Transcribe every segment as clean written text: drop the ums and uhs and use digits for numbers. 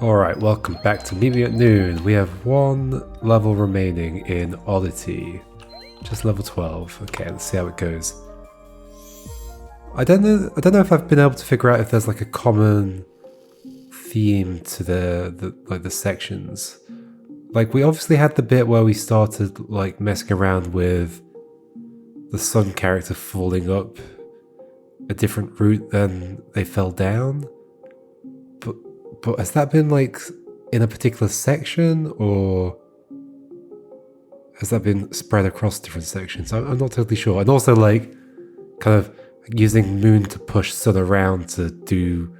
Alright, welcome back to Meet Me at Noon. We have one level remaining in Oddity. Just level 12. Okay, let's see how it goes. I don't know if I've been able to figure out if there's like a common theme to the sections. Like, we obviously had the bit where we started like messing around with the sun character falling up a different route than they fell down. But has that been like in a particular section, or has that been spread across different sections? I'm not totally sure. And also like kind of using Moon to push Sun around to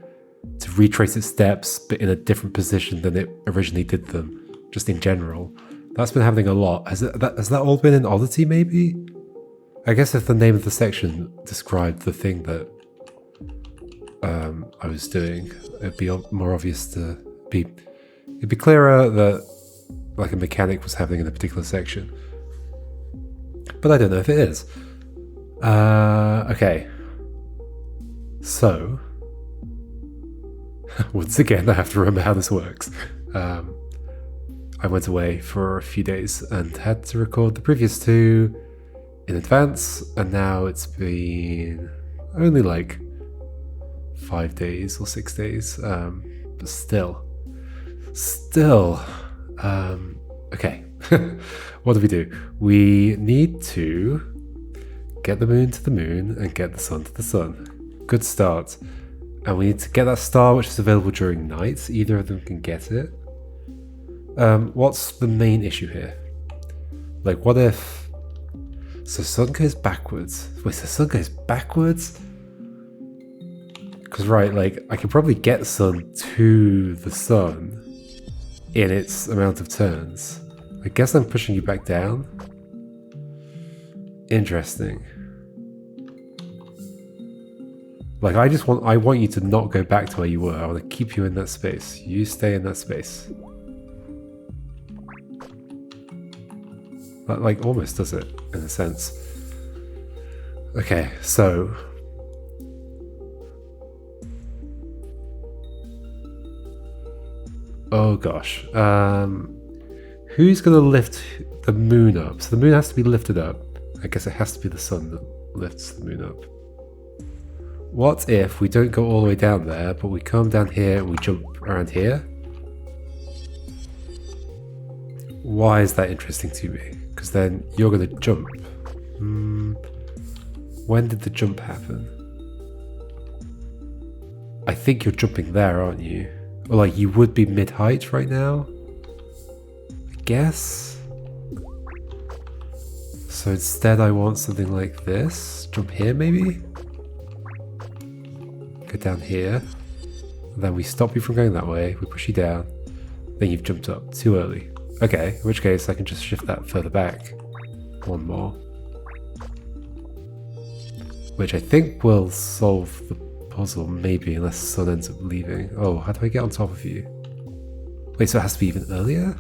retrace its steps, but in a different position than it originally did them, just in general. That's been happening a lot. Has that all been in Oddity maybe? I guess if the name of the section described the thing that I was doing, it'd be more obvious to be. It'd be clearer that like a mechanic was happening in a particular section. But I don't know if it is. Okay. So once again, I have to remember how this works. I went away for a few days and had to record the previous two in advance, and now it's been only like 5 days or 6 days, but still, okay. What do we do? We need to get the moon to the moon and get the sun to the sun. Good start. And we need to get that star, which is available during night. Either of them can get it. What's the main issue here? Like, what if... So sun goes backwards. Wait, so sun goes backwards? Because, right, like, I could probably get sun to the sun in its amount of turns. I guess I'm pushing you back down. Interesting. Like, I want you to not go back to where you were. I want to keep you in that space. You stay in that space. That, like, almost does it, in a sense. Okay, so... Oh gosh. Who's gonna lift the moon up? So the moon has to be lifted up. I guess it has to be the sun that lifts the moon up. What if we don't go all the way down there, but we come down here and we jump around here? Why is that interesting to me? Because then you're gonna jump. When did the jump happen? I think you're jumping there, aren't you? Or like you would be mid-height right now? I guess? So instead I want something like this. Jump here maybe? Go down here. And then we stop you from going that way. We push you down. Then you've jumped up too early. Okay, in which case I can just shift that further back. One more. Which I think will solve the puzzle, maybe, unless the sun ends up leaving. Oh, how do I get on top of you? Wait, so it has to be even earlier?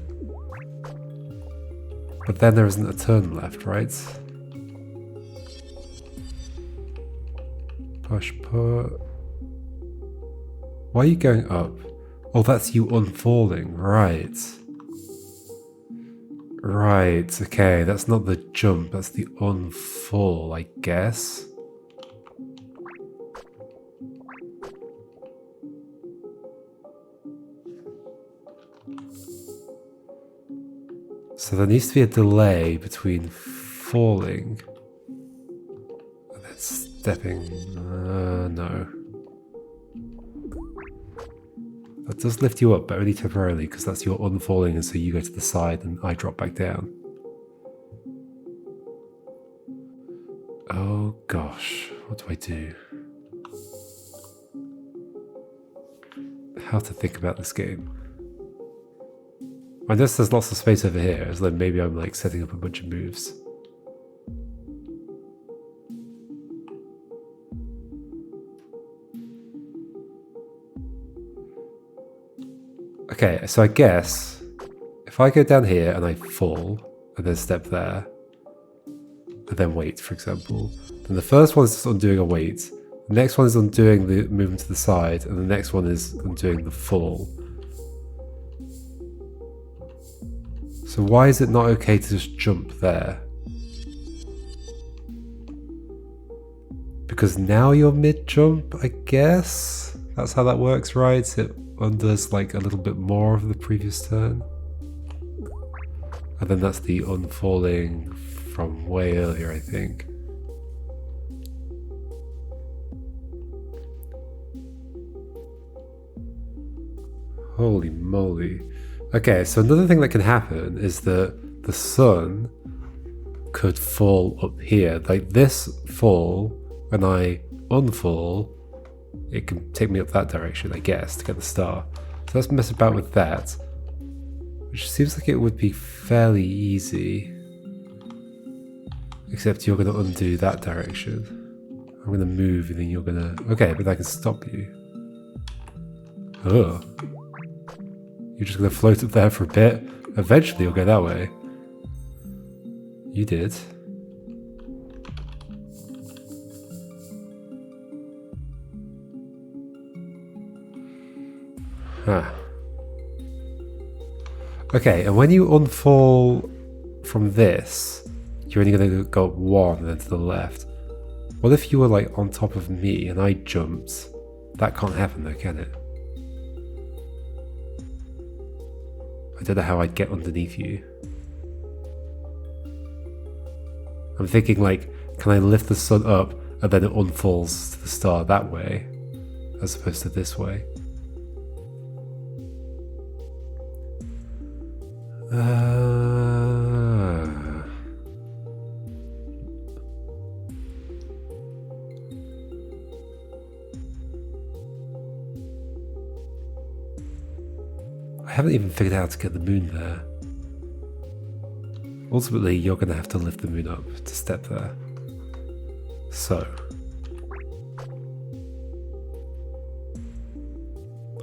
But then there isn't a turn left, right? Push, put... Why are you going up? Oh, that's you unfalling, right. Right, okay, that's not the jump, that's the unfall, I guess. So there needs to be a delay between falling and then stepping. No. That does lift you up, but only temporarily, because that's your unfalling, and so you go to the side and I drop back down. Oh gosh, what do I do? How to think about this game. I guess there's lots of space over here, so then maybe I'm like setting up a bunch of moves. Okay, so I guess if I go down here and I fall and then step there and then wait, for example, then the first one is just undoing a wait, the next one is undoing the movement to the side, and the next one is undoing the fall. So why is it not okay to just jump there? Because now you're mid-jump, I guess? That's how that works, right? It undoes like a little bit more of the previous turn. And then that's the unfalling from way earlier, I think. Holy moly. Okay, so another thing that can happen is that the sun could fall up here. Like this fall, when I unfall, it can take me up that direction, I guess, to get the star. So let's mess about with that. Which seems like it would be fairly easy. Except you're going to undo that direction. I'm going to move and then you're going to... Okay, but I can stop you. Oh. You're just going to float up there for a bit. Eventually you'll go that way. You did. Huh. Okay, and when you unfall from this, you're only going to go up one and then to the left. What if you were like on top of me and I jumped? That can't happen though, can it? I don't know how I'd get underneath you. I'm thinking like, can I lift the sun up and then it unfalls to the star that way, as opposed to this way? I haven't even figured out how to get the moon there. Ultimately, you're going to have to lift the moon up to step there. So.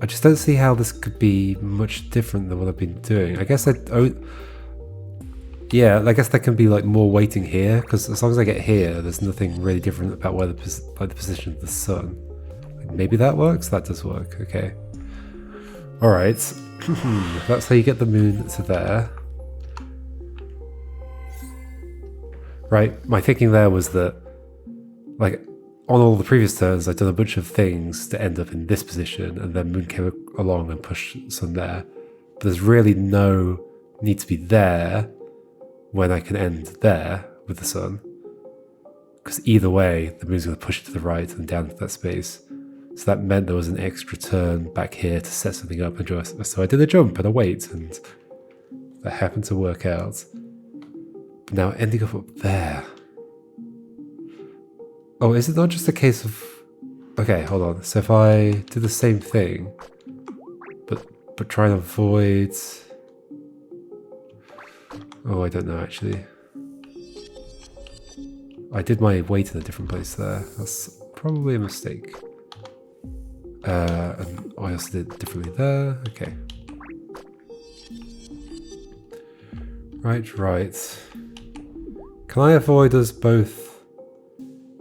I just don't see how this could be much different than what I've been doing. I guess yeah, I guess there can be like more waiting here, because as long as I get here, there's nothing really different about where the position of the sun. Like maybe that works? That does work, okay. Alright. That's how you get the moon to there. Right, my thinking there was that, like, on all the previous turns, I'd done a bunch of things to end up in this position, and then moon came along and pushed sun there. But there's really no need to be there when I can end there with the sun. Because either way, the moon's going to push it to the right and down to that space. So that meant there was an extra turn back here to set something up. And so I did a jump and a wait, and that happened to work out. But now ending up there. Oh, is it not just a case of... Okay, hold on. So if I do the same thing, but try and avoid... Oh, I don't know, actually. I did my weight in a different place there. That's probably a mistake. And I also did it differently there. Okay. Right. Can I avoid us both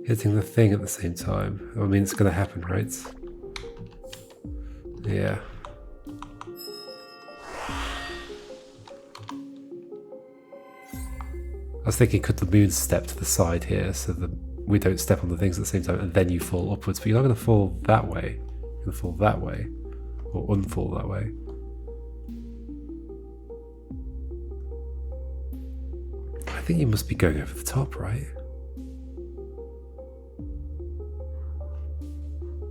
hitting the thing at the same time? I mean, it's going to happen, right? Yeah. I was thinking, could the moon step to the side here so that we don't step on the things at the same time and then you fall upwards? But you're not going to fall that way. You're going to fall that way. Or unfall that way. I think you must be going over the top, right?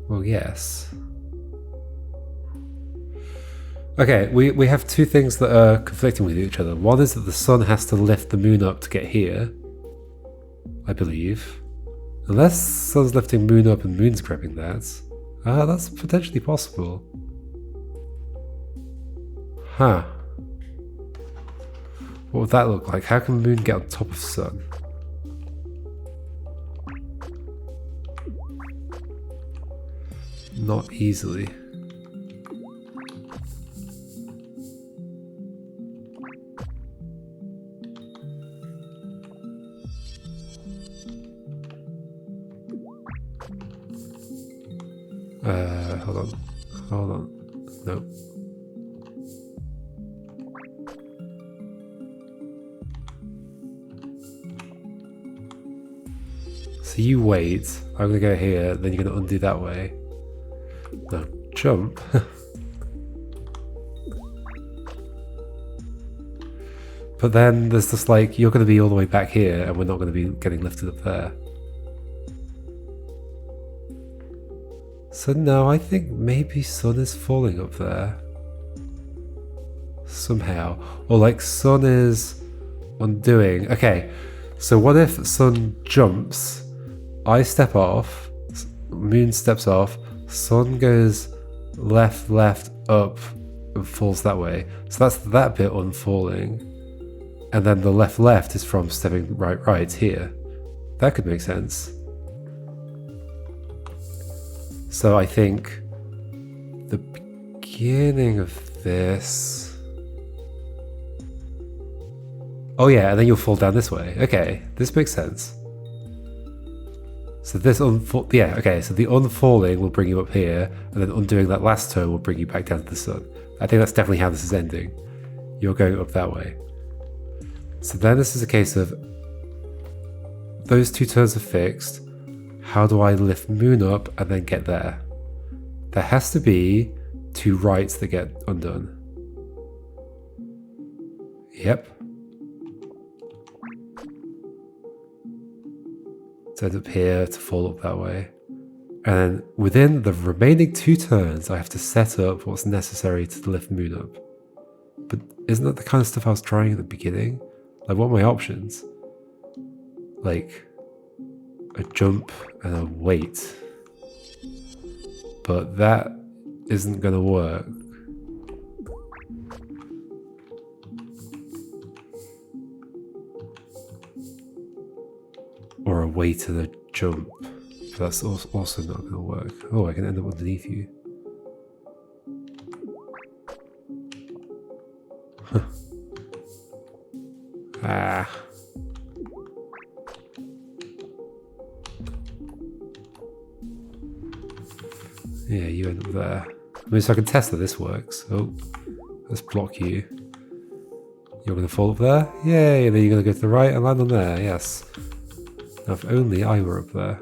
Well, yes. Okay, we have two things that are conflicting with each other. One is that the sun has to lift the moon up to get here, I believe. Unless sun's lifting moon up and moon's grabbing that. That's potentially possible. Huh. What would that look like? How can moon get on top of sun? Not easily. Hold on. Nope. So you wait. I'm gonna go here, then you're gonna undo that way. No, jump. But then there's just like, you're gonna be all the way back here and we're not gonna be getting lifted up there. So no, I think maybe sun is falling up there. Somehow. Or like sun is undoing. Okay, so what if sun jumps, I step off, moon steps off, sun goes left, left, up, and falls that way. So that's that bit unfalling. And then the left, left is from stepping right, right here. That could make sense. So I think the beginning of this... Oh yeah, and then you'll fall down this way. Okay, this makes sense. So this yeah, okay, so the unfalling will bring you up here, and then undoing that last turn will bring you back down to the sun. I think that's definitely how this is ending. You're going up that way. So then this is a case of those two turns are fixed. How do I lift moon up and then get there? There has to be two rights that get undone. Yep. To end up here, to fall up that way. And then within the remaining two turns, I have to set up what's necessary to lift moon up. But isn't that the kind of stuff I was trying at the beginning? Like, what are my options? Like, a jump and a wait. But that isn't gonna work. Or a wait and a jump. But that's also not gonna work. Oh, I can end up underneath you. Huh. Ah. Yeah, you end up there. I mean, so I can test that this works. Oh, let's block you. You're going to fall up there? Yay, and then you're going to go to the right and land on there, yes. Now, if only I were up there.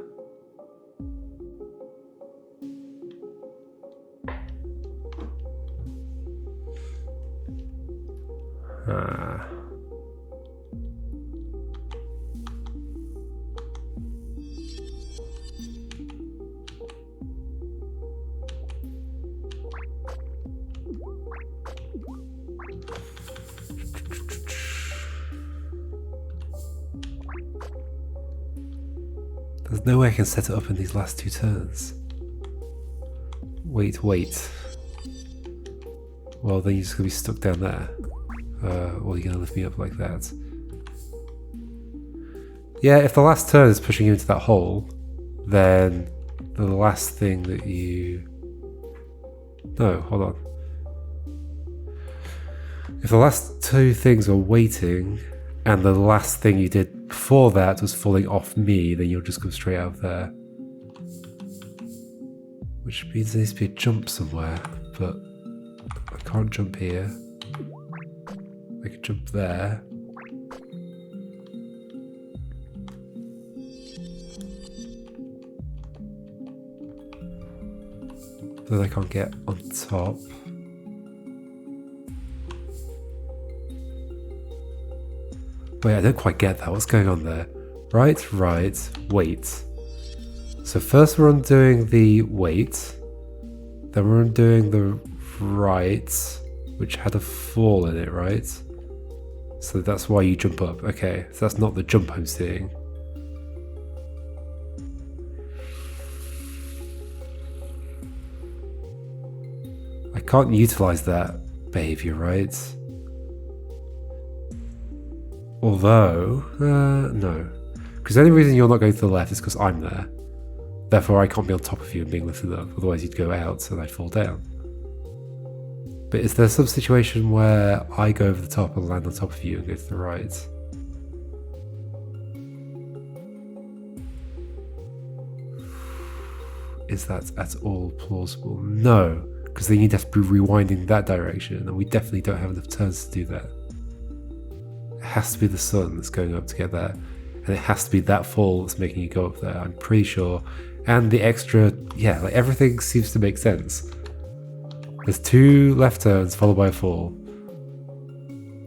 Ah. There's no way I can set it up in these last two turns. Wait. Well, then you're just going to be stuck down there. Or you're going to lift me up like that. Yeah, if the last turn is pushing you into that hole, then the last thing that you... No, hold on. If the last two things are waiting, and the last thing you did before that was falling off me, then you'll just come straight out of there. Which means there needs to be a jump somewhere, but I can't jump here. I could jump there. But I can't get on top. Wait, I don't quite get that. What's going on there? Right, wait. So first we're undoing the wait. Then we're undoing the right, which had a fall in it, right? So that's why you jump up. Okay, so that's not the jump I'm seeing. I can't utilize that behavior, right? Although, no. Because the only reason you're not going to the left is because I'm there. Therefore, I can't be on top of you and being lifted up. Otherwise, you'd go out and I'd fall down. But is there some situation where I go over the top and land on top of you and go to the right? Is that at all plausible? No, because then you'd have to be rewinding that direction, and we definitely don't have enough turns to do that. It has to be the sun that's going up to get there. and it has to be that fall that's making you go up there, I'm pretty sure. And the extra, yeah, like everything seems to make sense. There's 2 left turns followed by a fall.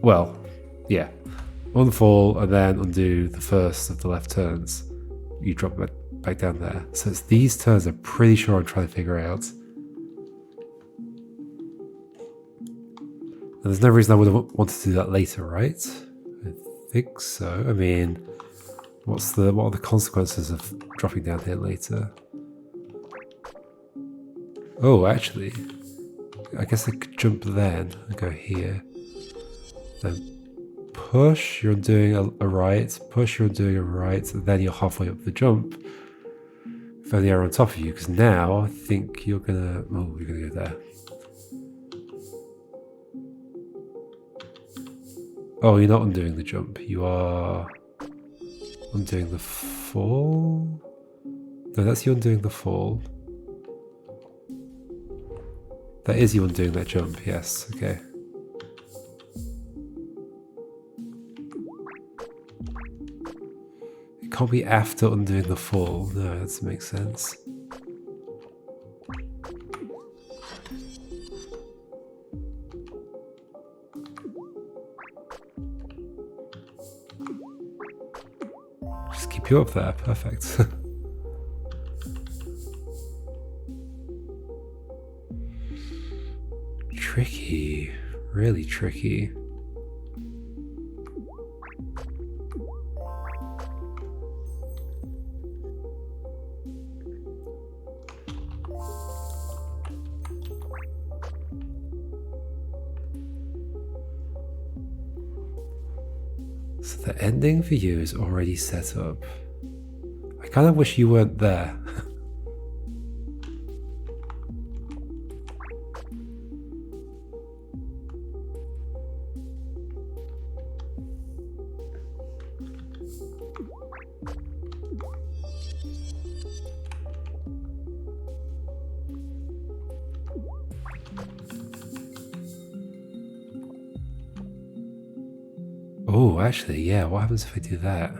Well, yeah. Unfall and then undo the first of the left turns. You drop back down there. So it's these turns I'm pretty sure I'm trying to figure out. And there's no reason I would have wanted to do that later, right? I think so. I mean, what are the consequences of dropping down here later? Oh, actually, I guess I could jump then and go here. Then push, you're doing a right, push, you're doing a right, and then you're halfway up the jump. Throw the arrow on top of you, because now I think you're gonna go there. Oh, you're not undoing the jump, you are undoing the fall? No, that's you undoing the fall. That is you undoing that jump, yes, okay. It can't be after undoing the fall, no, that doesn't make sense. Just keep you up there, perfect. Tricky, really tricky. So the ending for you is already set up. I kind of wish you weren't there. Oh, actually, yeah, what happens if I do that?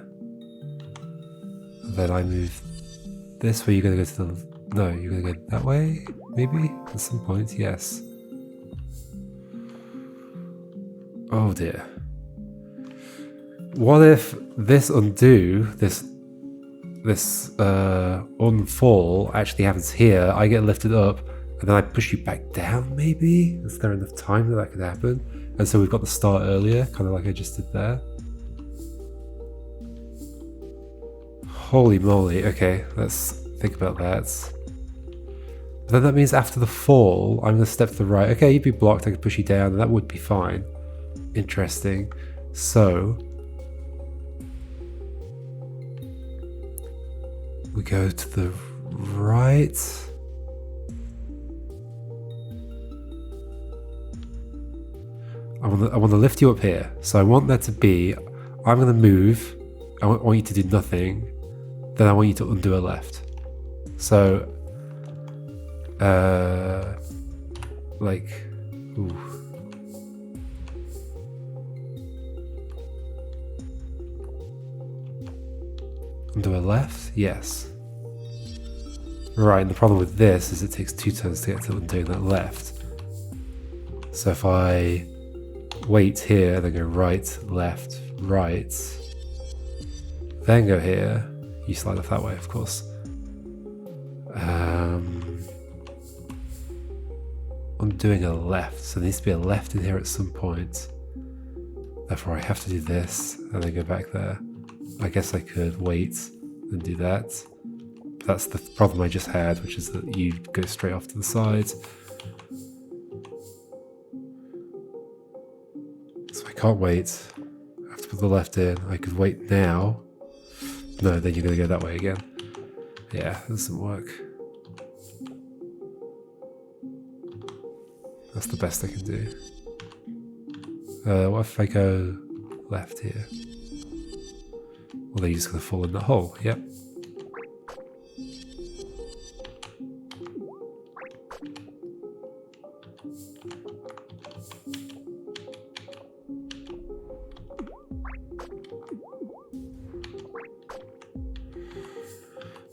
Then I move this way, you're gonna go to the... No, you're gonna go that way? Maybe? At some point, yes. Oh dear. What if this undo, this unfall actually happens here, I get lifted up, and then I push you back down, maybe? Is there enough time that could happen? And so we've got the start earlier, kind of like I just did there. Holy moly, okay, let's think about that. But then that means after the fall, I'm going to step to the right. Okay, you'd be blocked, I could push you down, and that would be fine. Interesting. So... we go to the right. I want to lift you up here. So I want that to be, I'm going to move. I want you to do nothing. Then I want you to undo a left. So, like, ooh. Undo a left? Yes. Right, and the problem with this is it takes 2 turns to get to undoing that left. So if I wait here, then go right, left, right, then go here, you slide off that way, of course. Undoing a left, so there needs to be a left in here at some point. Therefore I have to do this, and then go back there. I guess I could wait and do that. But that's the problem I just had, which is that you go straight off to the side. So I can't wait. I have to put the left in. I could wait now. No, then you're going to go that way again. Yeah, that doesn't work. That's the best I can do. What if I go left here? Well, they're just going to fall in the hole, yep.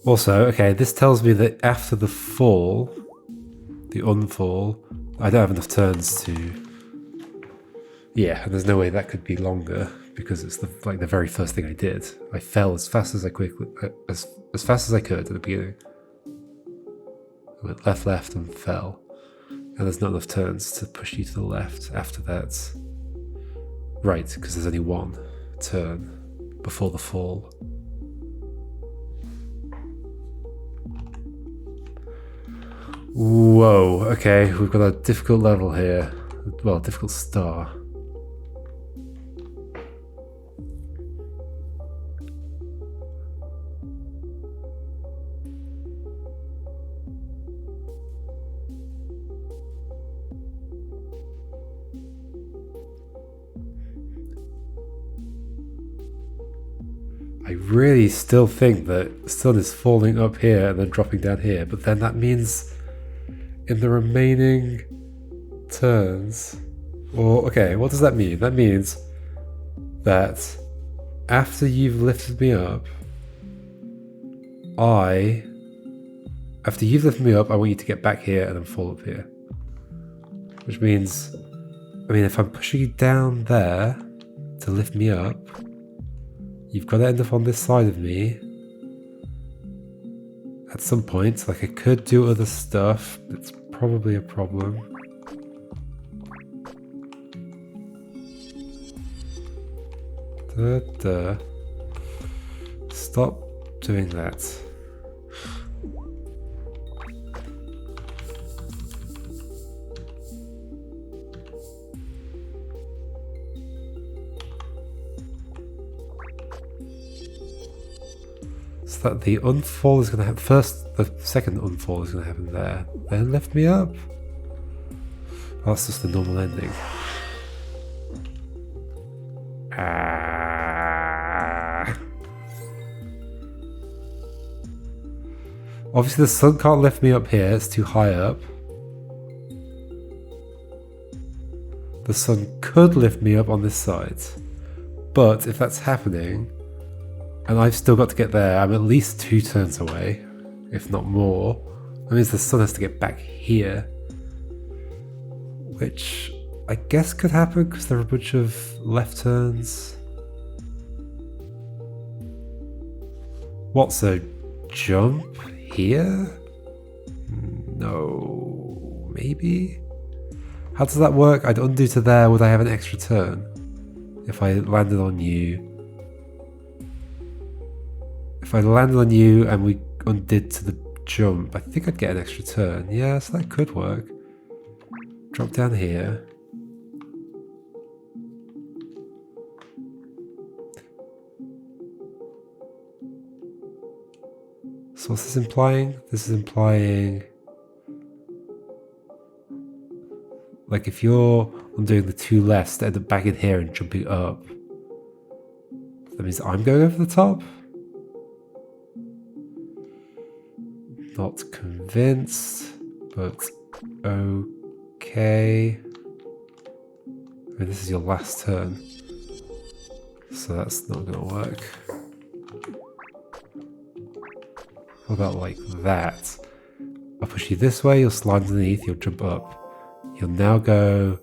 Also, okay, this tells me that after the fall, the unfall, I don't have enough turns to... Yeah, and there's no way that could be longer because it's like the very first thing I did. I fell as fast as I as fast as I could at the beginning. I went left, and fell. And there's not enough turns to push you to the left after that. Right, because there's only one turn before the fall. Whoa, okay, we've got a difficult level here. Well, a difficult star. I really still think that the sun is falling up here and then dropping down here, but then that means in the remaining turns, or okay, what does that mean? That means that after you've lifted me up, I want you to get back here and then fall up here. Which means, if I'm pushing you down there to lift me up, you've got to end up on this side of me at some point. Like, I could do other stuff. It's probably a problem. Stop doing that. So that the unfall is going to happen first. The second unfall is going to happen there. Then lift me up. Oh, that's just the normal ending. Obviously the sun can't lift me up here, it's too high up. The sun could lift me up on this side. But if that's happening, and I've still got to get there, I'm at least 2 turns away, if not more. That means the sun has to get back here. Which I guess could happen because there are a bunch of left turns. What, so jump here? No, maybe? How does that work? I'd undo to there, would I have an extra turn? If I landed on you. If I landed on you and we undid to the jump, I think I'd get an extra turn. Yeah, so that could work. Drop down here. So what's this implying? This is implying, like, if you're undoing the 2 lefts to end up back in here and jumping up, that means I'm going over the top? Not convinced, but okay. This is your last turn, so that's not gonna work. What about like that? I'll push you this way, you'll slide underneath, you'll jump up. You'll now go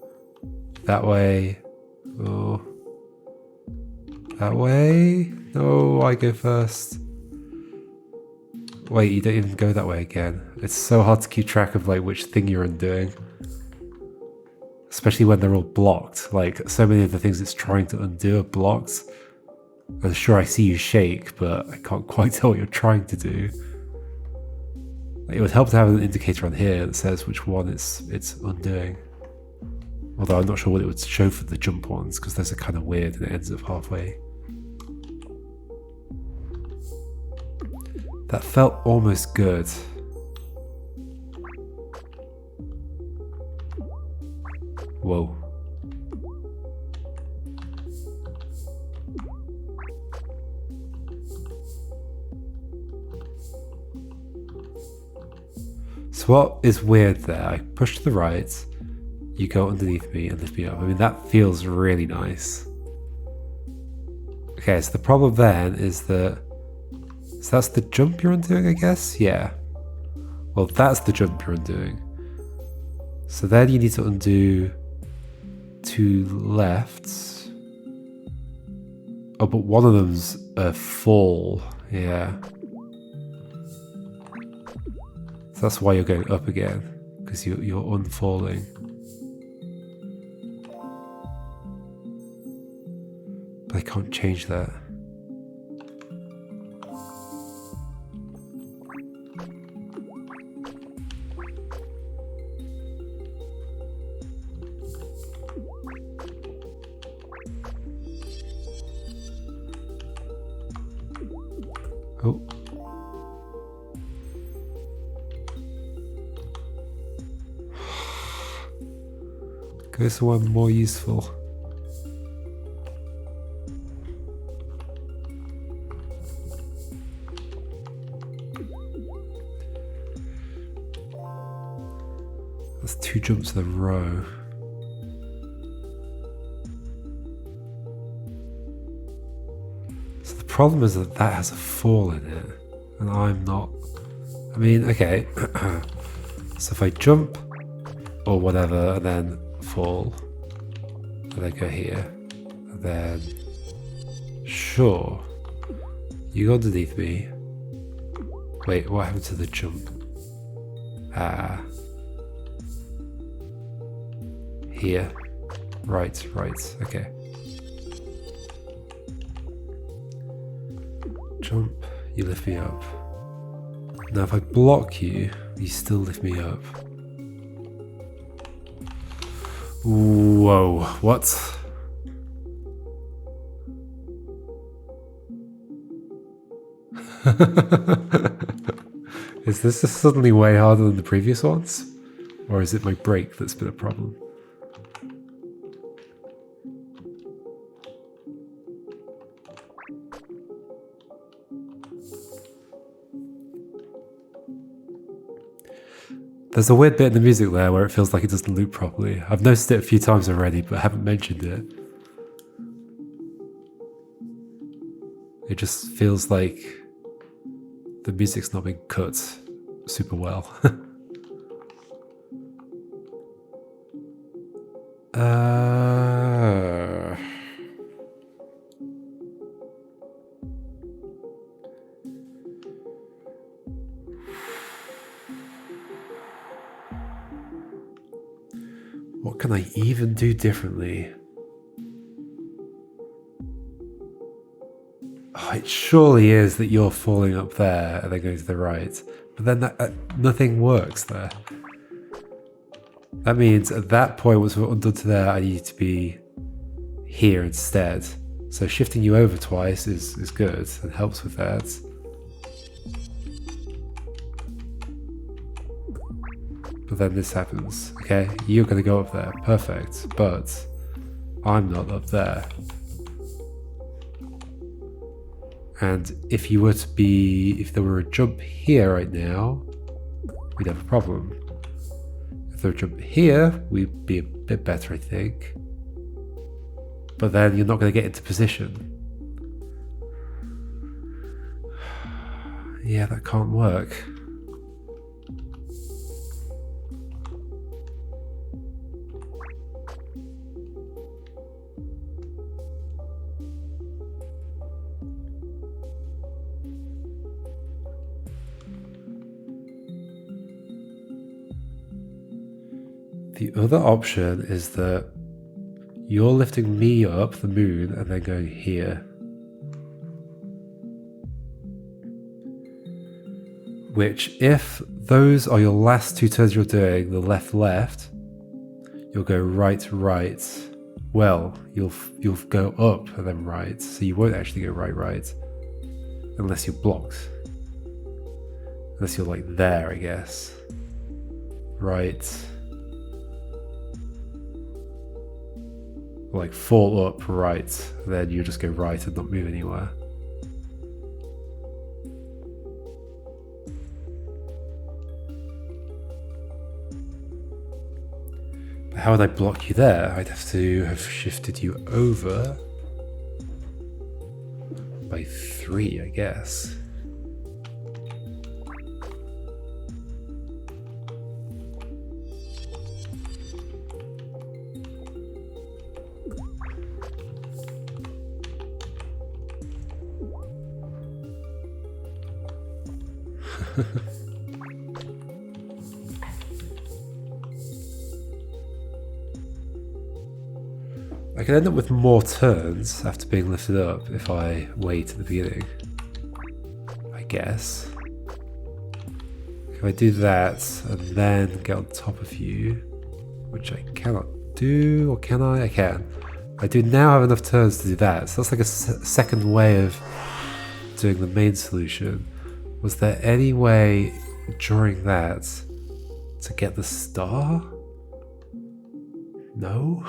that way. Oh. That way? No, I go first. Wait, you don't even go that way again. It's so hard to keep track of like which thing you're undoing. Especially when they're all blocked. Like, so many of the things it's trying to undo are blocked. I'm sure I see you shake, but I can't quite tell what you're trying to do. It would help to have an indicator on here that says which one it's undoing. Although I'm not sure what it would show for the jump ones, because those are kind of weird and it ends up halfway. That felt almost good. Whoa. So what is weird there? I push to the right, you go underneath me and lift me up. I mean, that feels really nice. Okay, so the problem then is that So that's the jump you're undoing, I guess? Yeah. Well, that's the jump you're undoing. So then you need to undo 2 lefts. Oh, but one of them's a fall. Yeah. So that's why you're going up again, because you're unfalling. But I can't change that. Oh. Go somewhere more useful. That's 2 jumps in a row. So the problem is that that has a fall in it, and I'm not. I mean, okay. So if I jump or whatever, and then fall, and then go here, and then sure, you go underneath me. Wait, what happened to the jump? Here. Right, okay. Jump, you lift me up. Now if I block you, you still lift me up. Whoa, what? Is this just suddenly way harder than the previous ones? Or is it my brake that's been a problem? There's a weird bit in the music there where it feels like it doesn't loop properly. I've noticed it a few times already, but haven't mentioned it. It just feels like the music's not being cut super well. What can I even do differently? Oh, it surely is that you're falling up there and then going to the right. But then nothing works there. That means at that point, once we're undone to there, I need to be here instead. So shifting you over twice is good and helps with that. But then this happens. Okay, you're going to go up there. Perfect. But I'm not up there. And if you were to be, if there were a jump here right now, we'd have a problem. If there were a jump here, we'd be a bit better, I think. But then you're not going to get into position. Yeah, that can't work. The other option is that you're lifting me up the moon and then going here. Which, if those are your last 2 turns you're doing, the left, you'll go right. Well, you'll go up and then right, so you won't actually go right, unless you're blocked. Unless you're like there, I guess. Right. Like fall up right, then you just go right and not move anywhere. But how would I block you there? I'd have to have shifted you over by 3, I guess. I can end up with more turns after being lifted up if I wait at the beginning. I guess. If I do that and then get on top of you, which I cannot do, or can I? I can. I do now have enough turns to do that, so that's like a second way of doing the main solution. Was there any way during that to get the star? No?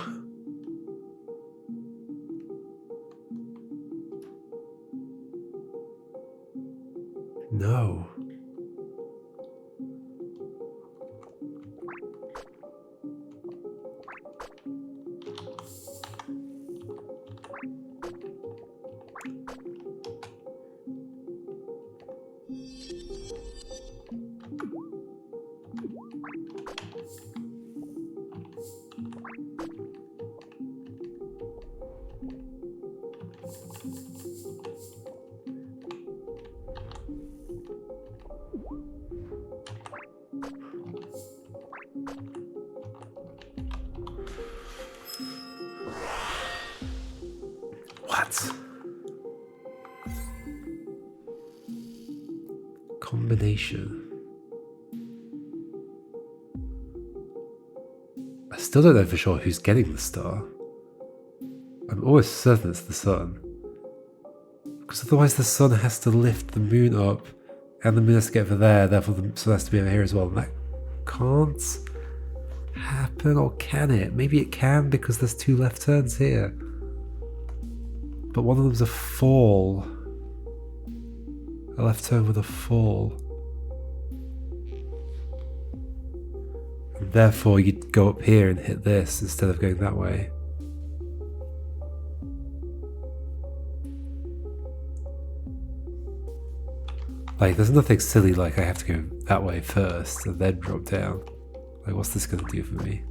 No. What? Combination. I still don't know for sure who's getting the star. I'm almost certain it's the sun. Because otherwise the sun has to lift the moon up and the moon has to get over there, therefore the sun has to be over here as well. And that can't happen, or can it? Maybe it can because there's two left turns here. But one of them's a fall. A left turn with a fall. And therefore you'd go up here and hit this instead of going that way. Like, there's nothing silly like I have to go that way first and then drop down. Like, what's this gonna do for me?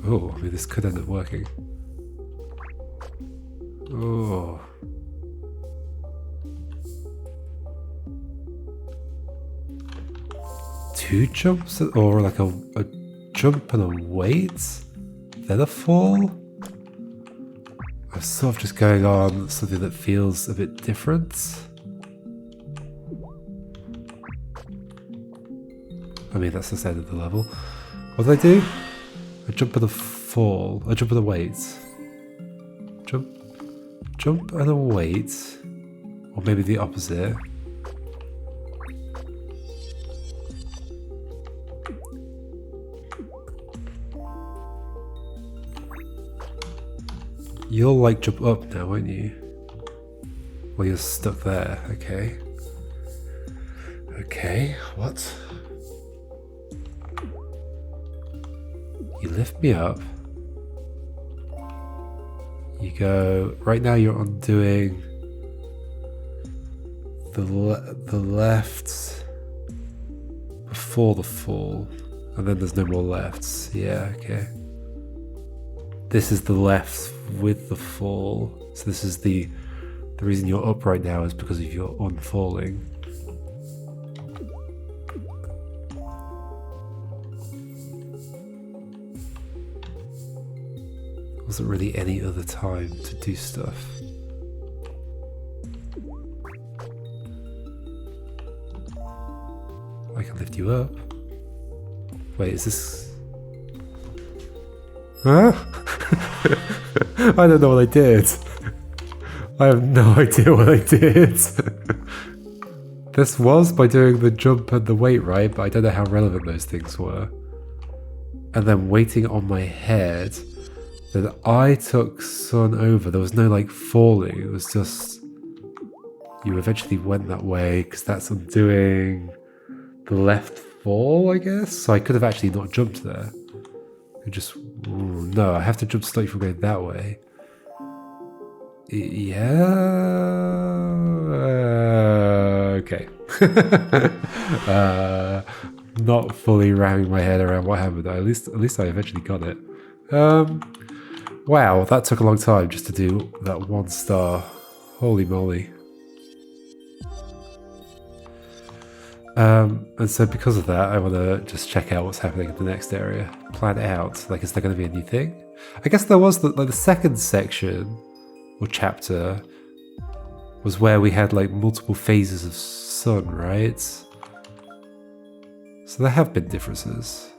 Oh, I mean, this could end up working. Oh. Two jumps? Or like a jump and a wait? Then a fall? I'm sort of just going on something that feels a bit different. I mean, that's the end of the level. What did I do? A jump and a fall. A jump and a wait. Jump and a wait. Or maybe the opposite. You'll like jump up now, won't you? Well, you're stuck there. Okay. Okay, what? You lift me up. You go... Right now you're undoing the left before the fall. And then there's no more lefts. Yeah, okay. This is the left with the fall. So this is the reason you're up right now is because of your unfalling. There wasn't really any other time to do stuff. I can lift you up. Wait, is this... Huh? I don't know what I did. I have no idea what I did. This was by doing the jump and the wait, right? But I don't know how relevant those things were. And then waiting on my head. Then I took sun over. There was no like falling. It was just... You eventually went that way because that's undoing the left fall, I guess? So I could have actually not jumped there. I just... No, I have to jump to stop you from going that way. Yeah... okay. Not fully ramming my head around what happened. At least I eventually got it. Wow, that took a long time just to do that 1 star. Holy moly. And so because of that, I want to just check out what's happening in the next area. Plan it out. Like, is there going to be a new thing? I guess there was the second section or chapter was where we had like multiple phases of sun, right? So there have been differences.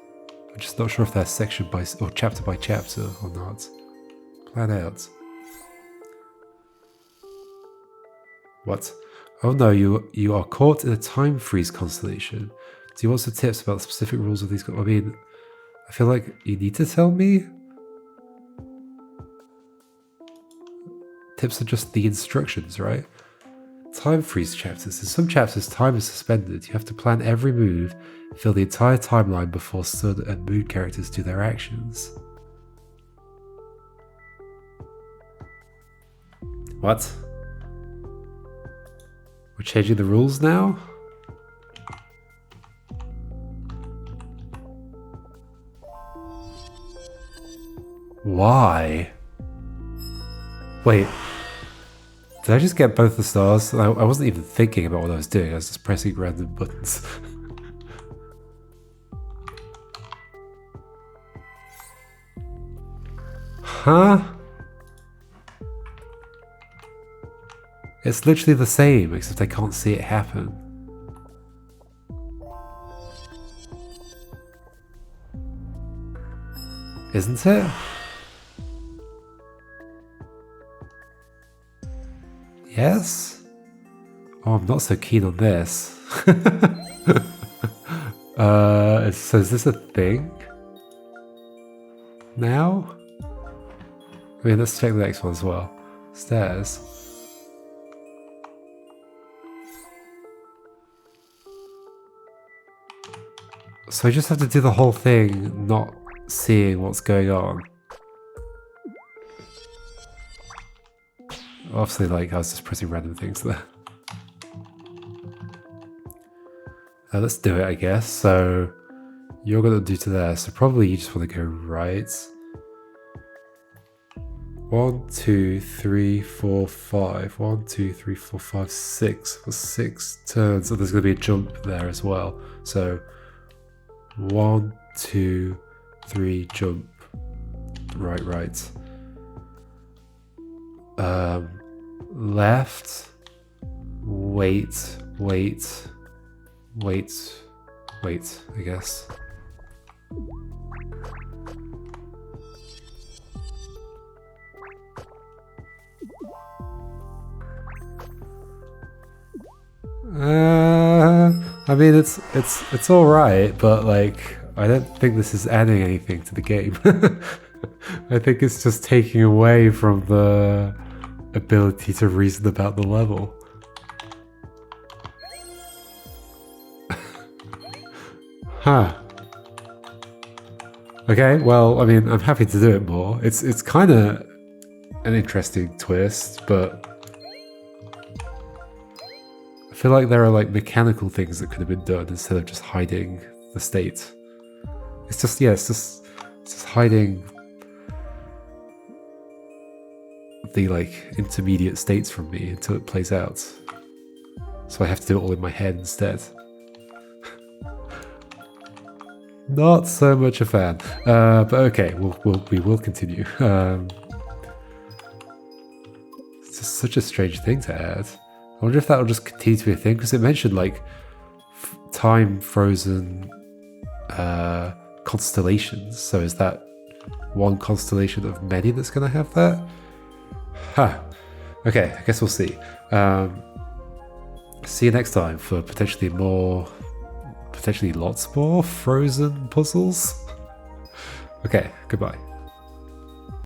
I'm just not sure if they're section by or chapter by chapter or not. Plan out. What? Oh no, you are caught in a time freeze constellation. Do you want some tips about the specific rules of these? I mean, I feel like you need to tell me. Tips are just the instructions, right? Time freeze chapters. In some chapters, time is suspended. You have to plan every move, fill the entire timeline before Sun and Moon characters do their actions. What? We're changing the rules now? Why? Wait. Did I just get both the stars? I wasn't even thinking about what I was doing. I was just pressing random buttons. Huh? It's literally the same, except I can't see it happen. Isn't it? Yes? Oh, I'm not so keen on this. So is this a thing? Now? I mean, let's check the next one as well. Stairs. So I just have to do the whole thing, not seeing what's going on. Obviously, like, I was just pressing random things there. Let's do it, I guess. So, you're gonna do to there. So probably you just want to go right. 1, 2, 3, 4, 5. 1, 2, 3, 4, 5, 6. For 6 turns. So there's gonna be a jump there as well. So 1, 2, 3, jump. Right. Left. Wait, I guess. I mean, it's all right, but like, I don't think this is adding anything to the game. I think it's just taking away from the ability to reason about the level. Huh. Okay, well, I mean, I'm happy to do it more. It's kind of an interesting twist, but I feel like there are like mechanical things that could have been done instead of just hiding the state. It's just, yeah, it's just hiding the like intermediate states from me until it plays out. So I have to do it all in my head instead. Not so much a fan, but okay, we will continue. It's just such a strange thing to add. I wonder if that will just continue to be a thing, because it mentioned like time frozen constellations. So is that one constellation of many that's going to have that? Huh. Okay, I guess we'll see. See you next time for potentially lots more frozen puzzles. Okay, goodbye.